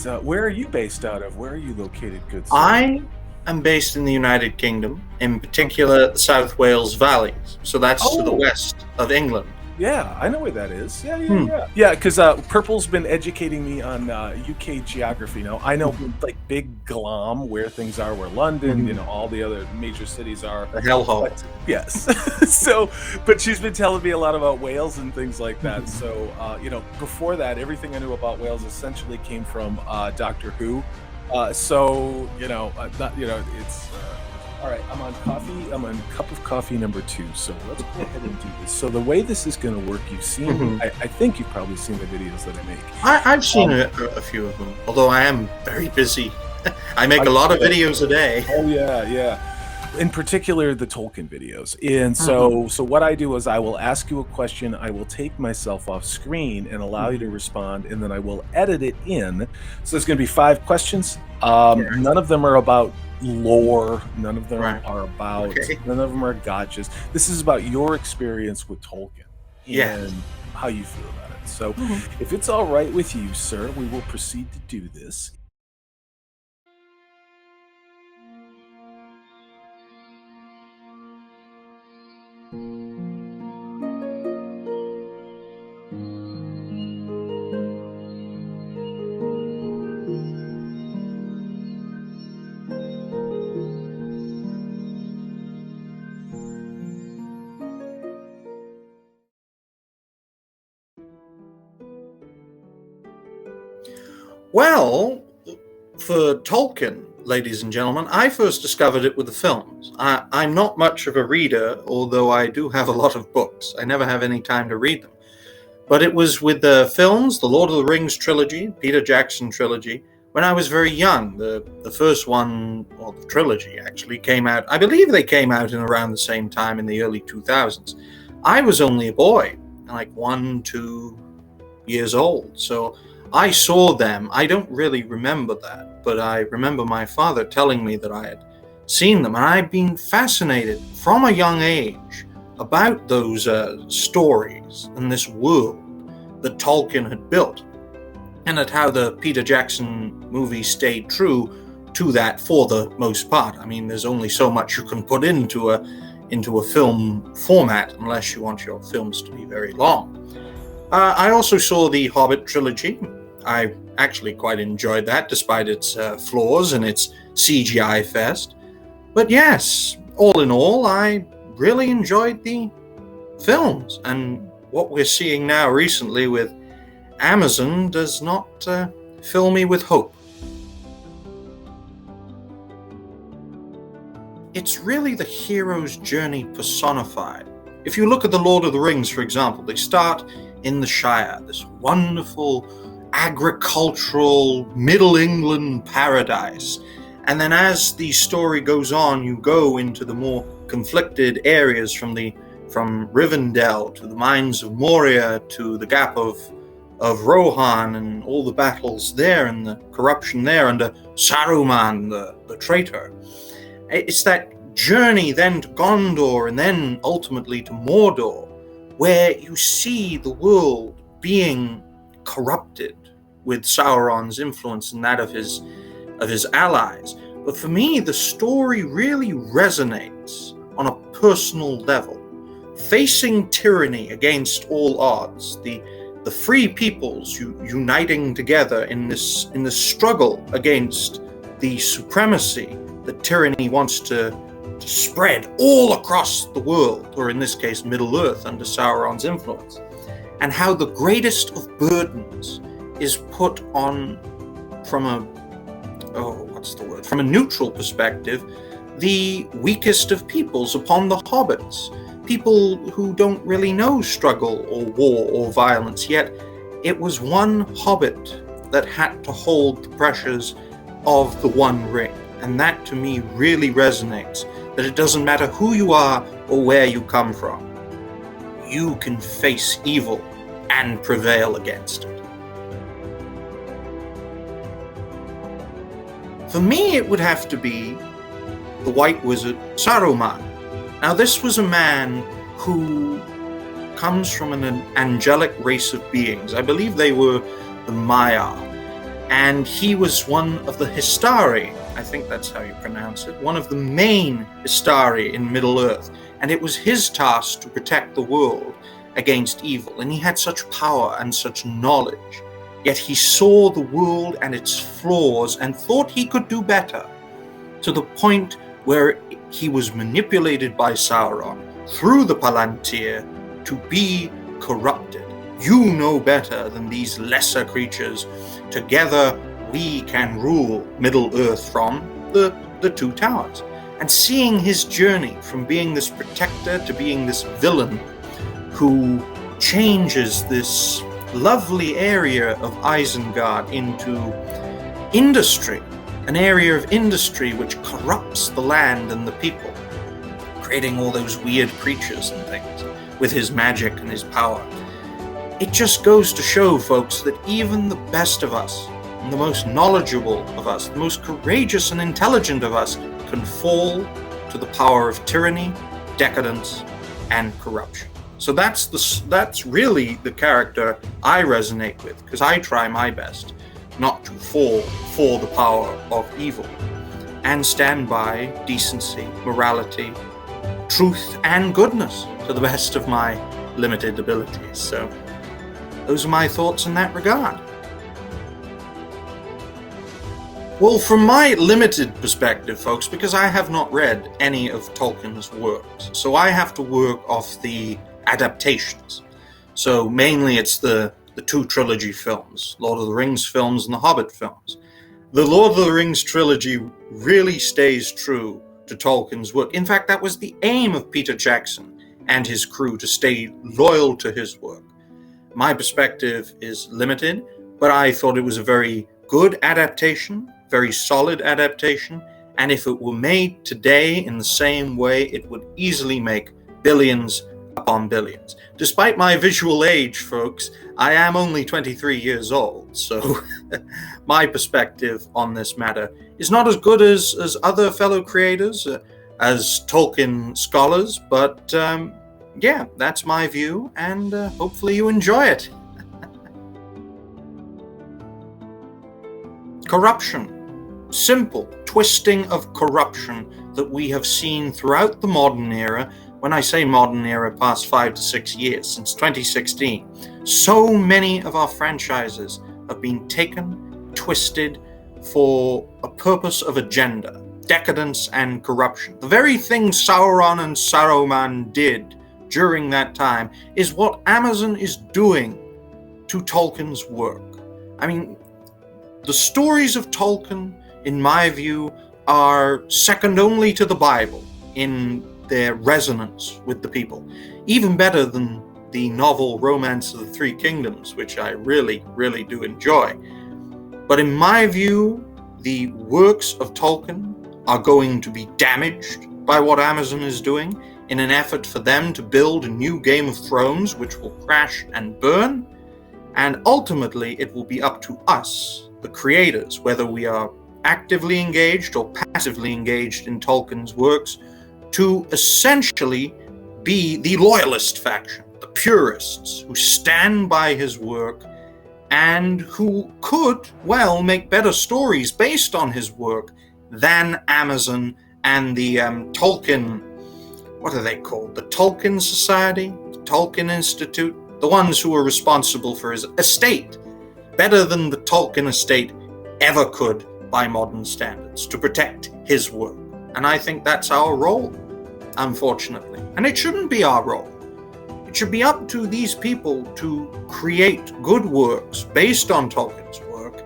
Where are you based out of? Where are you located, good sir? I am based in the United Kingdom, in particular the South Wales Valleys. So that's to the west of England. Yeah, I know where that is. Yeah, because Purple's been educating me on UK geography. Now I know like big glom where things are, where London, all the other major cities are. The hellhole. Yes. But she's been telling me a lot about Wales and things like that. So, before that, everything I knew about Wales essentially came from Doctor Who. It's all right. I'm on coffee. I'm on cup of coffee number 2. So let's go ahead and do this. So the way this is going to work, you've seen. I think you've probably seen the videos that I make. I've seen a few of them, although I am very busy. I make a lot of videos a day. Oh yeah. In particular, the Tolkien videos. And so what I do is I will ask you a question. I will take myself off screen and allow you to respond, and then I will edit it in. So there's going to be 5 questions. None of them are about lore. None of them are about. None of them are gotchas. This is about your experience with Tolkien and how you feel about it. So, if it's all right with you, sir, we will proceed to do this. Well, for Tolkien, ladies and gentlemen, I first discovered it with the films. I'm not much of a reader, although I do have a lot of books. I never have any time to read them. But it was with the films, the Lord of the Rings trilogy, Peter Jackson trilogy, when I was very young. The first one, or the trilogy actually, came out, I believe they came out in around the same time in the early 2000s. I was only a boy, like 1, 2 years old, so I saw them. I don't really remember that, but I remember my father telling me that I had seen them, and I'd been fascinated from a young age about those stories and this world that Tolkien had built, and at how the Peter Jackson movie stayed true to that for the most part. I mean, there's only so much you can put into a film format unless you want your films to be very long. I also saw the Hobbit trilogy. I actually quite enjoyed that, despite its flaws and its CGI fest. But yes, all in all, I really enjoyed the films. And what we're seeing now recently with Amazon does not fill me with hope. It's really the hero's journey personified. If you look at the Lord of the Rings, for example, they start in the Shire, this wonderful agricultural Middle England paradise. And then as the rory goes on, you go into the more conflicted areas from Rivendell to the mines of Moria to the Gap of Rohan and all the battles there and the corruption there under Saruman, the traitor. It's that journey then to Gondor and then ultimately to Mordor, where you see the world being corrupted with Sauron's influence and that of his allies. But for me, the story really resonates on a personal level. Facing tyranny against all odds, the free peoples uniting together in this struggle against the supremacy that tyranny wants to spread all across the world, or in this case Middle-earth under Sauron's influence, and how the greatest of burdens is put on from a neutral perspective, the weakest of peoples upon the hobbits, people who don't really know struggle or war or violence, yet it was one hobbit that had to hold the pressures of the One Ring. And that to me really resonates, that it doesn't matter who you are or where you come from, you can face evil and prevail against it. For me, it would have to be the White Wizard Saruman. Now, this was a man who comes from an angelic race of beings. I believe they were the Maiar. And he was one of the Histari, I think that's how you pronounce it, one of the main Histari in Middle-earth. And it was his task to protect the world against evil. And he had such power and such knowledge. Yet he saw the world and its flaws and thought he could do better, to the point where he was manipulated by Sauron through the Palantir to be corrupted. You know better than these lesser creatures. Together we can rule Middle-earth from the Two Towers. And seeing his journey from being this protector to being this villain who changes this lovely area of Isengard into industry, an area of industry which corrupts the land and the people, creating all those weird creatures and things with his magic and his power. It just goes to show, folks, that even the best of us, and the most knowledgeable of us, the most courageous and intelligent of us, can fall to the power of tyranny, decadence, and corruption. So that's really the character I resonate with, because I try my best not to fall for the power of evil and stand by decency, morality, truth, and goodness to the best of my limited abilities. So those are my thoughts in that regard. Well, from my limited perspective, folks, because I have not read any of Tolkien's works, so I have to work off the adaptations. So mainly it's the two trilogy films, Lord of the Rings films and the Hobbit films. The Lord of the Rings trilogy really stays true to Tolkien's work. In fact, that was the aim of Peter Jackson and his crew, to stay loyal to his work. My perspective is limited, but I thought it was a very good adaptation, very solid adaptation, and if it were made today in the same way, it would easily make billions upon billions. Despite my visual age, folks, I am only 23 years old, so my perspective on this matter is not as good as other fellow creators, as Tolkien scholars, but yeah, that's my view, and hopefully you enjoy it. Corruption. Simple twisting of corruption that we have seen throughout the modern era. When I say modern era, past 5 to 6 years, since 2016. So many of our franchises have been taken, twisted for a purpose of agenda, decadence and corruption. The very thing Sauron and Saruman did during that time is what Amazon is doing to Tolkien's work. I mean, the stories of Tolkien, in my view, are second only to the Bible in their resonance with the people. Even better than the novel Romance of the Three Kingdoms, which I really, really do enjoy. But in my view, the works of Tolkien are going to be damaged by what Amazon is doing in an effort for them to build a new Game of Thrones, which will crash and burn. And ultimately, it will be up to us, the creators, whether we are actively engaged or passively engaged in Tolkien's works, to essentially be the loyalist faction, the purists who stand by his work and who could, well, make better stories based on his work than Amazon and the Tolkien, what are they called? The Tolkien Society? The Tolkien Institute? The ones who are responsible for his estate. Better than the Tolkien estate ever could by modern standards, to protect his work. And I think that's our role, unfortunately. And it shouldn't be our role. It should be up to these people to create good works based on Tolkien's work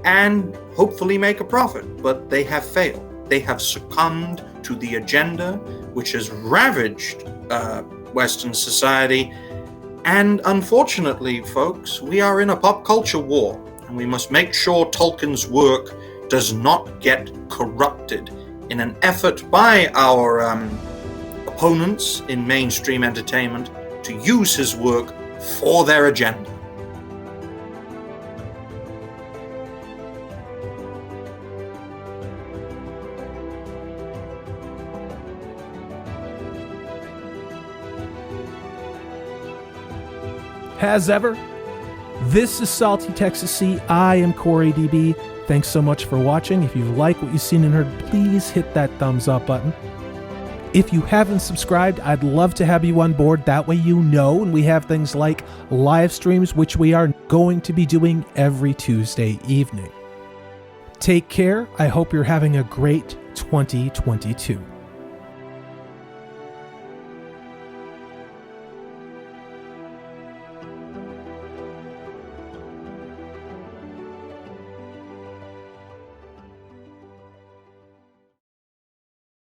and hopefully make a profit. But they have failed. They have succumbed to the agenda which has ravaged Western society. And unfortunately, folks, we are in a pop culture war, and we must make sure Tolkien's work does not get corrupted in an effort by our opponents in mainstream entertainment to use his work for their agenda. Has ever? This is Salty Texas Sea. I am Corey DB. Thanks so much for watching. If you like what you've seen and heard, please hit that thumbs up button. If you haven't subscribed, I'd love to have you on board. That way you know, and we have things like live streams, which we are going to be doing every Tuesday evening. Take care. I hope you're having a great 2022.